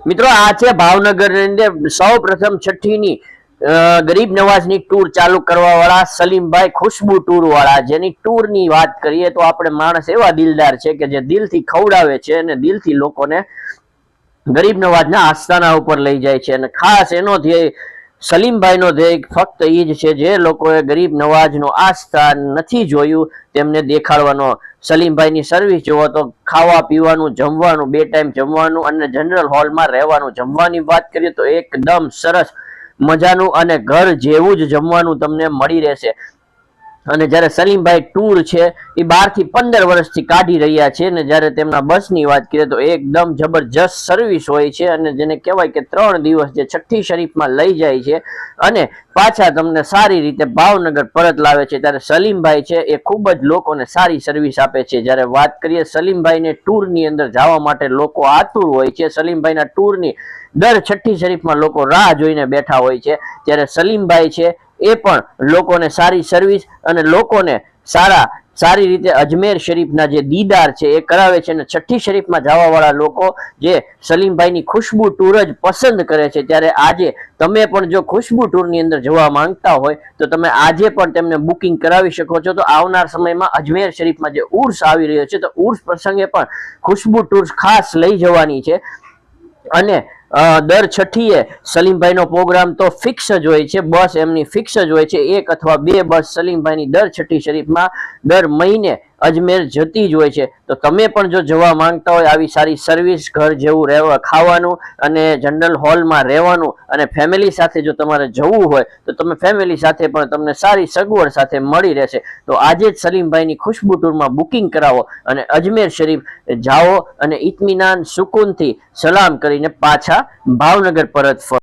મિત્રો આ છે ભાવનગર ની અંદર સૌ પ્રથમ છઠ્ઠીની ગરીબ નવાજની ટૂર ચાલુ કરવા વાળા સલીમભાઈ ખુશ્બુ ટૂર વાળા, જેની ટૂર ની વાત કરીએ તો આપણે માણસ એવા દિલદાર છે કે જે દિલથી ખવડાવે છે અને દિલથી લોકોને ગરીબ નવાજના આસ્થાના ઉપર લઈ જાય છે। અને ખાસ એનો ધ્યેય સલીમભાઈનો ધ્યેય ફક્ત એ જ છે જે લોકોએ ગરીબ નવાજનો આસ્થા નથી જોયું તેમને દેખાડવાનો। સલીમભાઈની સર્વિસ જોવો તો ખાવા પીવાનું, જમવાનું, 2 ટાઈમ જમવાનું અને જનરલ હોલમાં રહેવાનું। જમવાની વાત કરીએ તો એકદમ સરસ મજાનું અને ઘર જેવું જ જમવાનું તમને મળી રહેશે। અને જ્યારે સલીમભાઈ ટૂર છે એ 12 થી 15 વર્ષથી કાઢી રહ્યા છે ને જ્યારે તેમના બસની વાત કરીએ તો એકદમ જબરજસ્ત સર્વિસ હોય છે અને જેને કહેવાય કે 3 દિવસ જે છઠ્ઠી શરીફમાં લઈ જાય છે અને પાછા તમને સારી રીતે ભાવનગર પરત લાવે છે। ત્યારે સલીમભાઈ છે એ ખૂબ જ લોકોને સારી સર્વિસ આપે છે। જ્યારે વાત કરીએ સલીમભાઈને ટૂરની અંદર જવા માટે લોકો આતુર હોય છે, સલીમભાઈના ટૂરની દર છઠ્ઠી શરીફમાં લોકો રાહ જોઈને બેઠા હોય છે। ત્યારે સલીમભાઈ છે એ પણ લોકોને સારી સર્વિસ અને લોકોને સારી રીતે અજમેર શરીફના જે દીદાર છે એ કરાવે છે અને છઠ્ઠી શરીફમાં જવા વાળા લોકો જે સલીમભાઈની ખુશ્બુ ટૂર જ પસંદ કરે છે। ત્યારે આજે તમે પણ જો ખુશ્બુ ટૂરની અંદર જવા માંગતા હોય તો તમે આજે પણ તેમને બુકિંગ કરાવી શકો છો। તો આવનાર સમયમાં અજમેર શરીફમાં જે ઉર્સ આવી રહ્યો છે તો ઉર્સ પ્રસંગે પણ ખુશ્બુ ટૂર ખાસ લઈ જવાની છે અને દર છઠ્ઠીએ સલીમભાઈનો પ્રોગ્રામ તો ફિક્સ જ હોય છે, બસ એમની ફિક્સ જ હોય છે। 1 અથવા 2 બસ સલીમભાઈની દર છઠ્ઠી શરીફમાં દર મહિને અજમેર જતી જ હોય છે। તો તમે પણ જો જવા માંગતા હોય આવી સારી સર્વિસ, ઘર જેવું રહેવા, ખાવાનું અને જનરલ હોલમાં રહેવાનું અને ફેમિલી સાથે જો તમારે જવું હોય તો તમે ફેમિલી સાથે પણ તમને સારી સગવડ સાથે મળી રહેશે। તો આજે જ સલીમભાઈની ખુશ્બુ ટૂરમાં બુકિંગ કરાવો અને અજમેર શરીફ જાઓ અને ઇત્મીનાન સુકૂનથી સલામ કરીને પાછા ભાવનગર પરત ફરો।